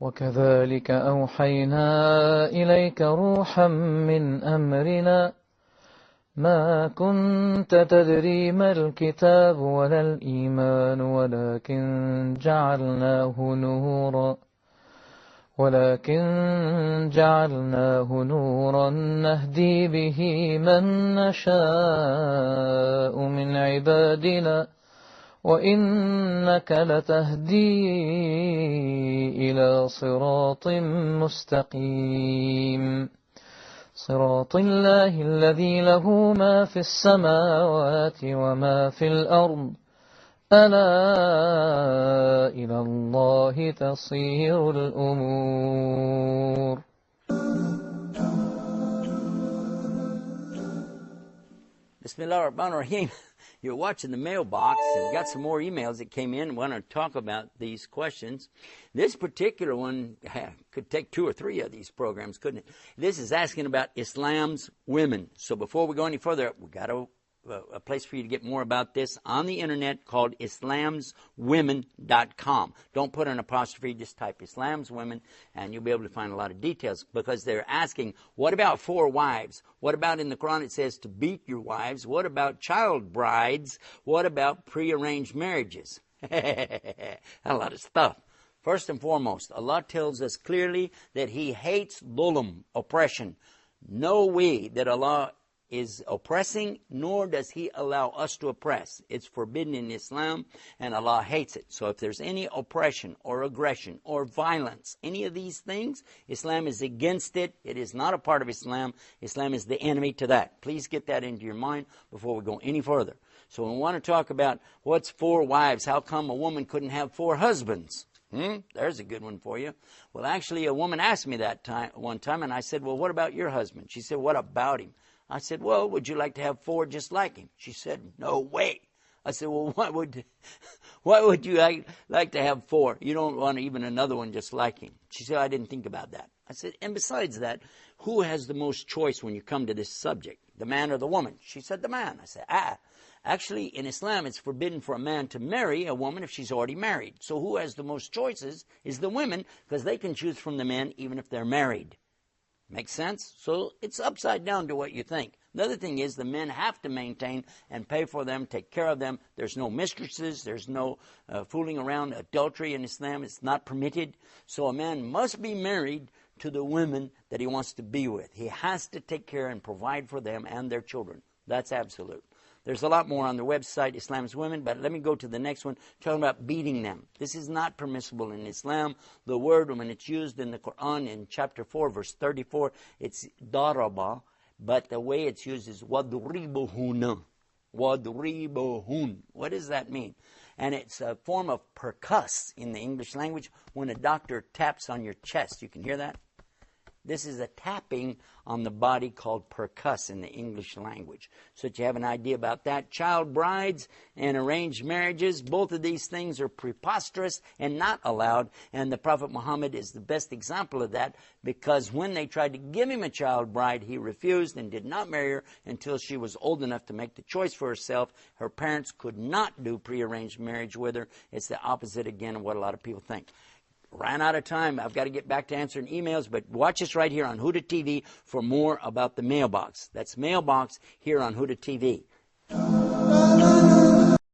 وكذلك أوحينا إليك روحا من أمرنا ما كنت تدري ما الكتاب ولا الإيمان ولكن جعلناه نورا نهدي به من نشاء من عبادنا وإنك لتهدي إلى صراط مستقيم صراط الله الذي له ما في السماوات وما في الأرض ألا إلى الله تصير الأمور. Bismillah-hir. You're watching the mailbox, and we've got some more emails that came in. We want to talk about these questions. This particular one could take 2 or 3 of these programs, couldn't it? This is asking about Islam's women. So before we go any further, we've got a place for you to get more about this on the internet called islamswomen.com. Don't put an apostrophe, just type Islam's Women, and you'll be able to find a lot of details, because they're asking, what about 4 wives? What about in the Quran it says to beat your wives? What about child brides? What about prearranged marriages? A lot of stuff. First and foremost, Allah tells us clearly that He hates dhulm, oppression. Know we that Allah is oppressing, nor does He allow us to oppress. It's forbidden in Islam, and Allah hates it. So if there's any oppression or aggression or violence, any of these things, Islam is against it. It is not a part of Islam. Islam is the enemy to that. Please get that into your mind before we go any further. So we want to talk about what's 4 wives. How come a woman couldn't have 4 husbands? There's a good one for you. Well, actually, a woman asked me that one time, and I said, well, what about your husband? She said, what about him? I said, well, would you like to have 4 just like him? She said, no way. I said, well, why would you like to have 4? You don't want even another one just like him. She said, I didn't think about that. I said, and besides that, who has the most choice when you come to this subject, the man or the woman? She said, the man. I said, actually, in Islam, it's forbidden for a man to marry a woman if she's already married. So who has the most choices is the women, because they can choose from the men even if they're married. Makes sense? So it's upside down to what you think. The other thing is the men have to maintain and pay for them, take care of them. There's no mistresses. There's no fooling around. Adultery in Islam is not permitted. So a man must be married to the women that he wants to be with. He has to take care and provide for them and their children. That's absolute. There's a lot more on their website, Islam's Women, but let me go to the next one, talking about beating them. This is not permissible in Islam. The word, when it's used in the Quran in chapter 4, verse 34, it's daraba, but the way it's used is wadribuhun. Wadribuhun. What does that mean? And it's a form of percuss in the English language. When a doctor taps on your chest, you can hear that? This is a tapping on the body called percuss in the English language. So that you have an idea about that. Child brides and arranged marriages, both of these things are preposterous and not allowed. And the Prophet Muhammad is the best example of that, because when they tried to give him a child bride, he refused and did not marry her until she was old enough to make the choice for herself. Her parents could not do prearranged marriage with her. It's the opposite again of what a lot of people think. Ran out of time. I've got to get back to answering emails, but watch us right here on Huda TV for more about the mailbox. That's mailbox here on Huda TV.